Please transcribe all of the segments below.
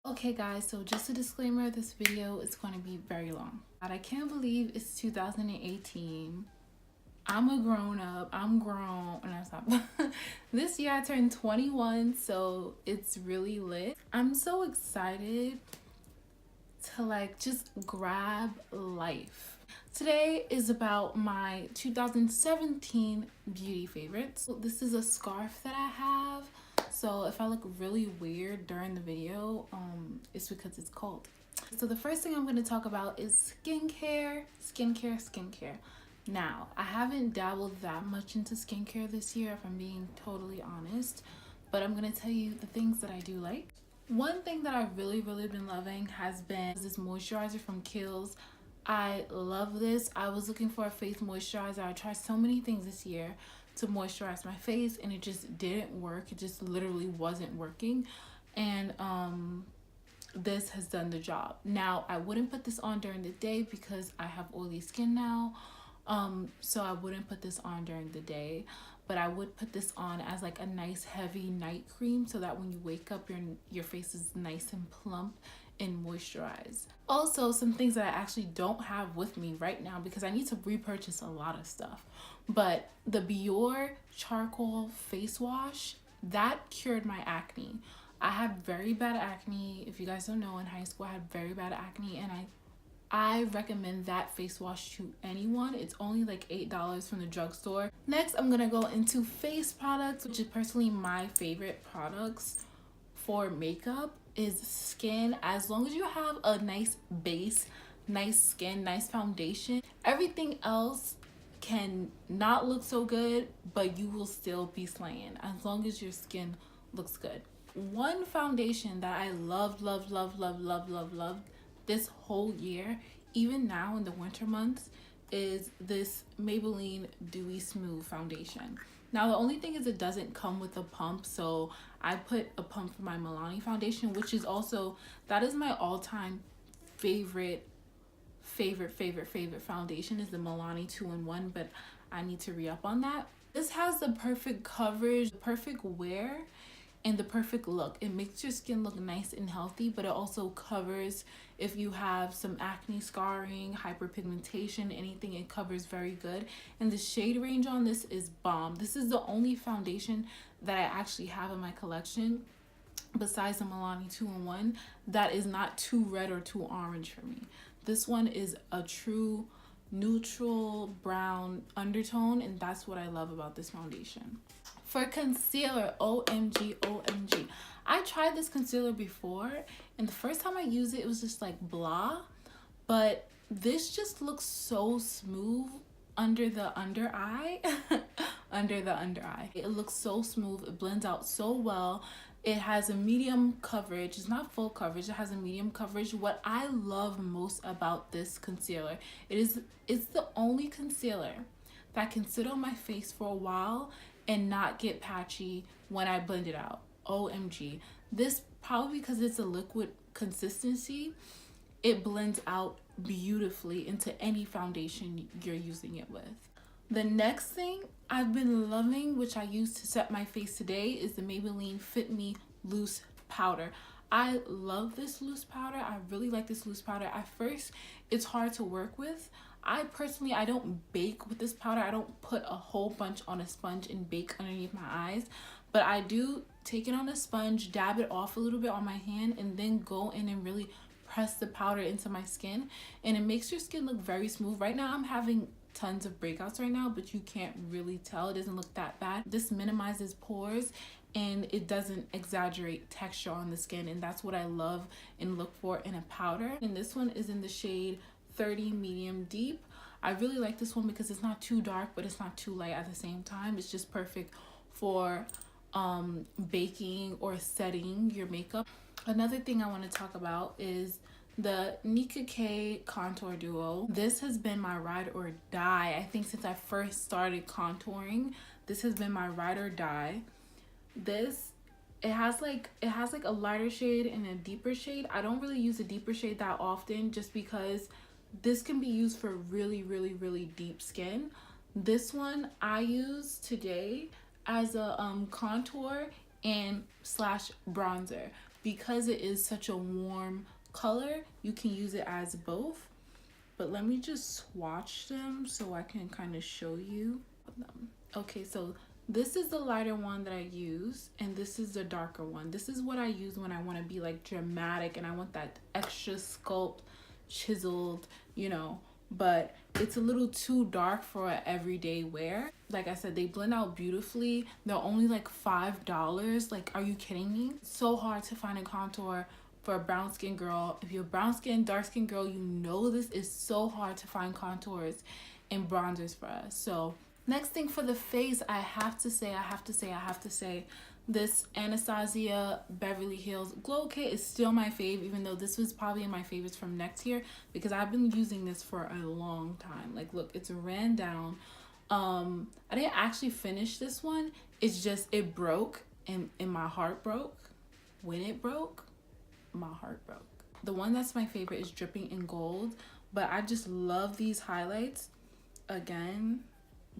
Okay guys, so just a disclaimer, this video is going to be very long. And I can't believe it's 2018. I'm a grown up, I'm grown, and I stop. This year I turned 21, so it's really lit. I'm so excited to just grab life. Today is about my 2017 beauty favorites. So this is a scarf that I have. So if I look really weird during the video, it's because it's cold. So the first thing I'm going to talk about is skincare. Now, I haven't dabbled that much into skincare this year, if I'm being totally honest, but I'm going to tell you the things that I do like. One thing that I've really been loving has been this moisturizer from Kiehl's. I love this. I was looking for a face moisturizer. I tried so many things this year to moisturize my face and it just didn't work. It just literally wasn't working, and this has done the job. Now, I wouldn't put this on during the day because I have oily skin now, so I wouldn't put this on during the day, but I would put this on as like a nice heavy night cream so that when you wake up your face is nice and plump and moisturized. Also, some things that I actually don't have with me right now because I need to repurchase a lot of stuff, but the Biore charcoal face wash, that cured my acne. I had very bad acne. If you guys don't know, in high school I had very bad acne, and I recommend that face wash to anyone. It's only like $8 from the drugstore. Next, I'm gonna go into face products, which is personally my favorite products for makeup is skin. As long as you have a nice base, nice skin, nice foundation, everything else can not look so good, but you will still be slaying as long as your skin looks good. One foundation that I loved this whole year, even now in the winter months, is this Maybelline Dewy Smooth foundation. Now, the only thing is it doesn't come with a pump, so I put a pump for my Milani foundation, which is also, that is my all-time favorite foundation, is the Milani 2-in-1, but I need to re-up on that. This has the perfect coverage, the perfect wear, and the perfect look. It makes your skin look nice and healthy, but it also covers if you have some acne scarring, hyperpigmentation, anything. It covers very good, and the shade range on this is bomb. This is the only foundation that I actually have in my collection besides the Milani 2-in-1 that is not too red or too orange for me. This one is a true neutral brown undertone, and that's what I love about this foundation. For concealer, OMG. I tried this concealer before, and the first time I used it, it was just like blah, but this just looks so smooth under the under eye. It looks so smooth. It blends out so well. It has a medium coverage. It's not full coverage. It has a medium coverage. What I love most about this concealer, it's the only concealer that can sit on my face for a while and not get patchy when I blend it out. OMG. This, probably because it's a liquid consistency, it blends out beautifully into any foundation you're using it with. The next thing I've been loving, which I use to set my face today, is the Maybelline Fit Me Loose Powder. I love this loose powder. I really like this loose powder. At first, it's hard to work with. I don't bake with this powder. I don't put a whole bunch on a sponge and bake underneath my eyes, but I do take it on a sponge, dab it off a little bit on my hand, and then go in and really press the powder into my skin, and it makes your skin look very smooth. Right now, I'm having tons of breakouts right now, but you can't really tell. It doesn't look that bad. This minimizes pores and it doesn't exaggerate texture on the skin, and that's what I love and look for in a powder. And this one is in the shade 30 medium deep. I really like this one because it's not too dark, but it's not too light at the same time. It's just perfect for baking or setting your makeup. Another thing I want to talk about is the Nicka K Contour Duo. This has been my ride or die. I think since I first started contouring, this has been my ride or die. It has like a lighter shade and a deeper shade. I don't really use a deeper shade that often just because this can be used for really deep skin. This one I use today as a contour and slash bronzer because it is such a warm color, you can use it as both. But let me just swatch them so I can kind of show you them. Okay, so this is the lighter one that I use, and this is the darker one. This is what I use when I want to be like dramatic and I want that extra sculpt, chiseled, you know, but it's a little too dark for an everyday wear. Like I said, they blend out beautifully. They're only like $5. Like, are you kidding me? So hard to find a contour for a brown skin girl. If you're a brown skin, dark skin girl, you know this is so hard to find contours and bronzers for us. So next thing for the face, I have to say, this Anastasia Beverly Hills Glow Kit is still my fave, even though this was probably in my favorites from next year, because I've been using this for a long time. Like, look, it's ran down. I didn't actually finish this one. It's just, it broke and my heart broke. When it broke, my heart broke. The one that's my favorite is Dripping in Gold, but I just love these highlights. Again,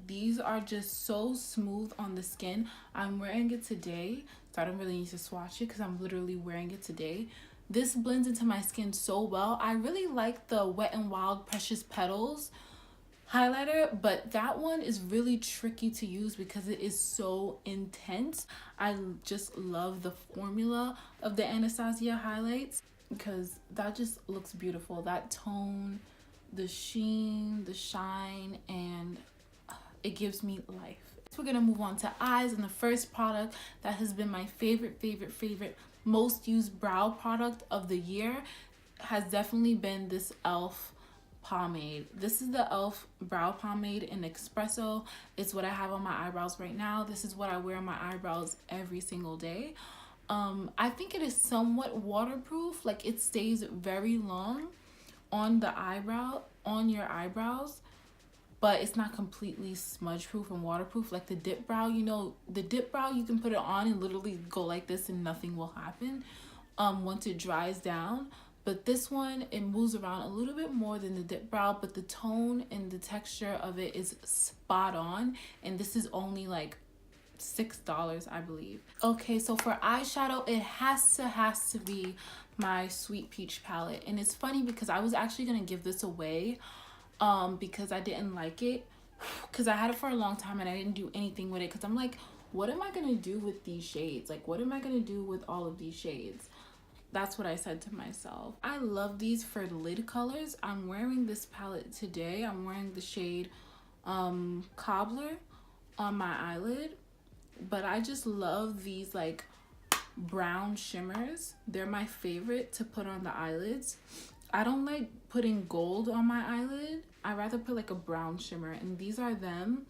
these are just so smooth on the skin. I'm wearing it today, so I don't really need to swatch it because I'm literally wearing it today. This blends into my skin so well. I really like the Wet n Wild Precious Petals highlighter, but that one is really tricky to use because it is so intense. I just love the formula of the Anastasia highlights because that just looks beautiful. That tone, the sheen, the shine, and it gives me life. So we're gonna move on to eyes, and the first product that has been my favorite most used brow product of the year has definitely been this e.l.f. pomade. This is the e.l.f. brow pomade in espresso. It's what I have on my eyebrows right now. This is what I wear on my eyebrows every single day. I think it is somewhat waterproof. Like, it stays very long on the eyebrow, on your eyebrows, but it's not completely smudge proof and waterproof like the dip brow. You know, the dip brow, you can put it on and literally go like this and nothing will happen once it dries down. But this one, it moves around a little bit more than the dip brow, but the tone and the texture of it is spot on. And this is only like $6, I believe. Okay, so for eyeshadow, it has to be my Sweet Peach palette. And it's funny because I was actually gonna give this away because I didn't like it, because I had it for a long time and I didn't do anything with it, because I'm like, what am I gonna do with these shades? Like, what am I gonna do with all of these shades? That's what I said to myself. I love these for lid colors. I'm wearing this palette today. I'm wearing the shade Cobbler on my eyelid, but I just love these like brown shimmers. They're my favorite to put on the eyelids. I don't like putting gold on my eyelid. I rather put like a brown shimmer, and these are them.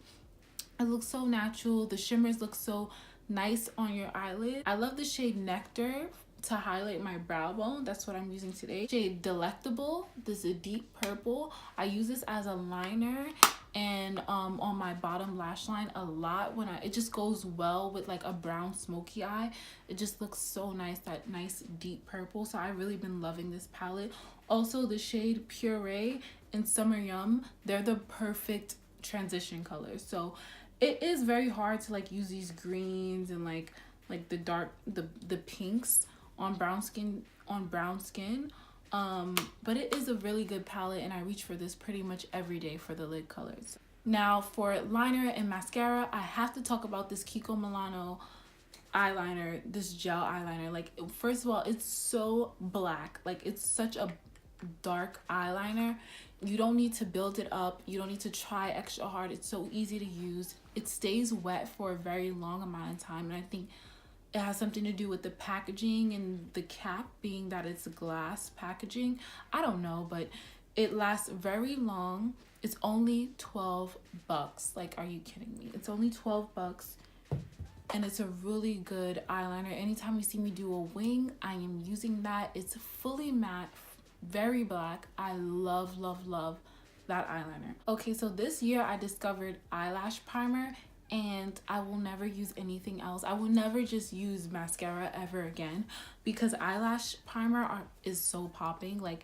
It looks so natural. The shimmers look so nice on your eyelid. I love the shade Nectar to highlight my brow bone. That's what I'm using today. Shade Delectable. This is a deep purple. I use this as a liner and on my bottom lash line a lot when it just goes well with like a brown smoky eye. It just looks so nice, that nice deep purple. So I've really been loving this palette. Also, the shade Puree and Summer Yum, they're the perfect transition colors. So it is very hard to like use these greens and like the dark the pinks on brown skin, but it is a really good palette, and I reach for this pretty much every day for the lid colors. Now for liner and mascara, I have to talk about this Kiko Milano eyeliner, this gel eyeliner. Like, first of all, it's so black. Like, it's such a dark eyeliner. You don't need to build it up. You don't need to try extra hard. It's so easy to use. It stays wet for a very long amount of time, and I think it has something to do with the packaging and the cap being that it's glass packaging. I don't know, but it lasts very long. It's only $12. Like, are you kidding me? It's only $12, and it's a really good eyeliner. Anytime you see me do a wing, I am using that. It's fully matte, very black. I love that eyeliner. Okay, so this year I discovered eyelash primer, and I will never use anything else. I will never just use mascara ever again, because eyelash primer is so popping. Like,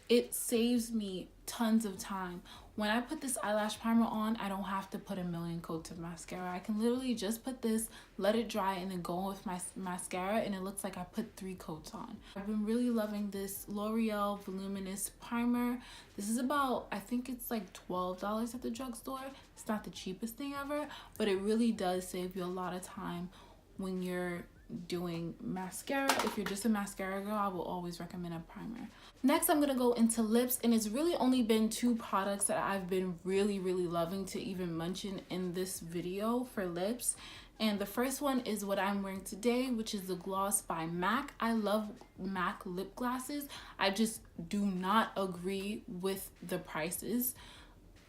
it saves me tons of time. when I put this eyelash primer on, I don't have to put a million coats of mascara. I can literally just put this, let it dry, and then go with my mascara, and it looks like I put 3 coats on. I've been really loving this L'Oreal Voluminous Primer. This is about, I think it's like $12 at the drugstore. It's not the cheapest thing ever, but it really does save you a lot of time when you're doing mascara. If you're just a mascara girl, I will always recommend a primer. Next, I'm gonna go into lips, and it's really only been 2 products that I've been really loving to even mention in this video for lips. And the first one is what I'm wearing today, which is the gloss by MAC. I love MAC lip glosses. I just do not agree with the prices.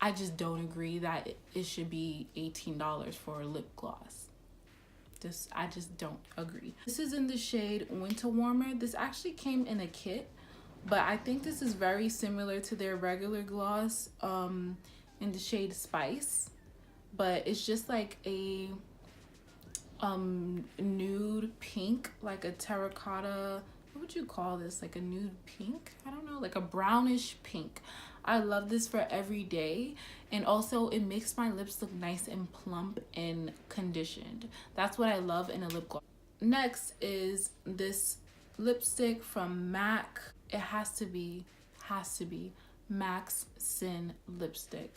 I just don't agree that it should be $18 for a lip gloss. I just don't agree. This is in the shade Winter Warmer. This actually came in a kit, but I think this is very similar to their regular gloss in the shade Spice, but it's just like a nude pink, like a terracotta, what would you call this, like a nude pink, I don't know, like a brownish pink. I love this for every day, and also it makes my lips look nice and plump and conditioned. That's what I love in a lip gloss. Next is this lipstick from MAC. It has to be MAC's Sin lipstick.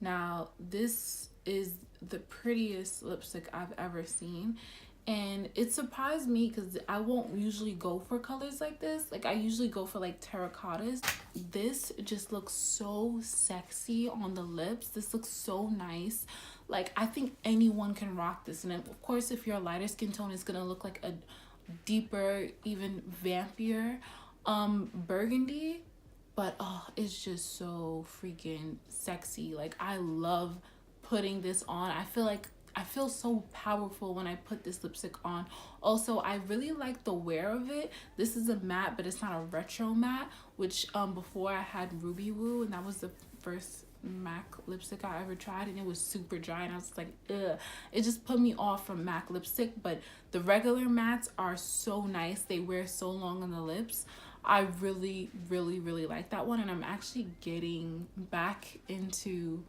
Now this is the prettiest lipstick I've ever seen, and it surprised me because I won't usually go for colors like this. Like I usually go for like terracottas. This just looks so sexy on the lips. This looks so nice. Like I think anyone can rock this, and then, of course, if you're a lighter skin tone, it's gonna look like a deeper, even vampier burgundy, but oh, it's just so freaking sexy. Like I love putting this on. I feel so powerful when I put this lipstick on. Also, I really like the wear of it. This is a matte, but it's not a retro matte, which before I had Ruby Woo, and that was the first MAC lipstick I ever tried, and it was super dry, and I was like, ugh. It just put me off from MAC lipstick, but the regular mattes are so nice. They wear so long on the lips. I really like that one, and I'm actually getting back into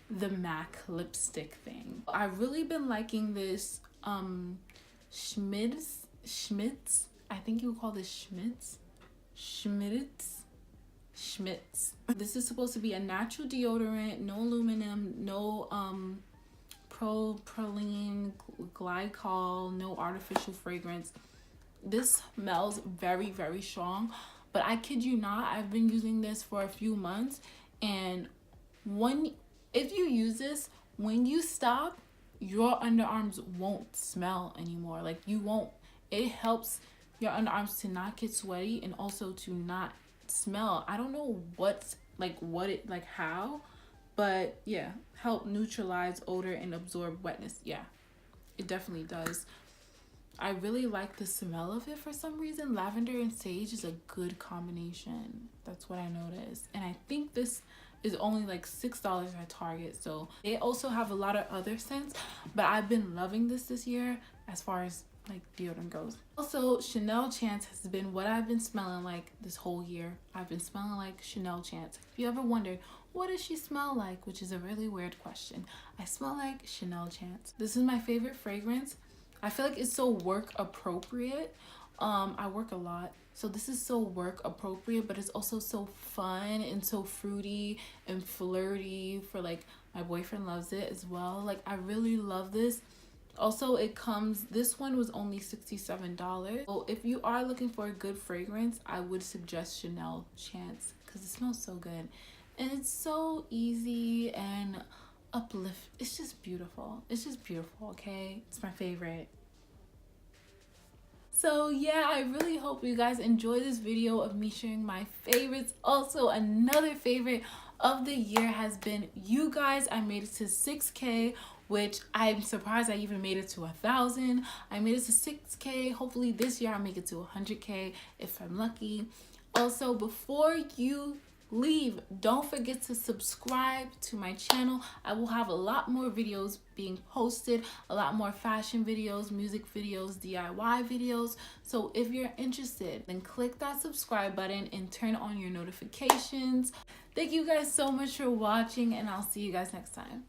the MAC lipstick thing. I've really been liking this Schmitz, I think you would call this Schmitz. This is supposed to be a natural deodorant, no aluminum, no propylene glycol, no artificial fragrance. This smells very strong, but I kid you not, I've been using this for a few months, and if you use this, when you stop, your underarms won't smell anymore. Like you won't, it helps your underarms to not get sweaty and also to not smell. I don't know how, but yeah, help neutralize odor and absorb wetness. Yeah, it definitely does. I really like the smell of it for some reason. Lavender and sage is a good combination. That's what I noticed. And I think this is only like $6 at Target. So they also have a lot of other scents, but I've been loving this year as far as like deodorant goes. Also, Chanel Chance has been what I've been smelling like this whole year. I've been smelling like Chanel Chance. If you ever wondered, what does she smell like? Which is a really weird question. I smell like Chanel Chance. This is my favorite fragrance. I feel like it's so work appropriate. I work a lot, so this is so work appropriate, but it's also so fun and so fruity and flirty for like my boyfriend loves it as well. Like I really love this. Also, this one was only $67. So if you are looking for a good fragrance, I would suggest Chanel Chance because it smells so good and it's so easy and uplift. It's just beautiful. Okay, it's my favorite. So yeah, I really hope you guys enjoy this video of me sharing my favorites. Also, another favorite of the year has been you guys. I made it to 6K, which I'm surprised I even made it to 1,000. I made it to 6K. Hopefully this year I'll make it to 100K if I'm lucky. Also, before you leave, don't forget to subscribe to my channel. I will have a lot more videos being posted, a lot more fashion videos, music videos, DIY videos. So if you're interested, then click that subscribe button and turn on your notifications. Thank you guys so much for watching, and I'll see you guys next time.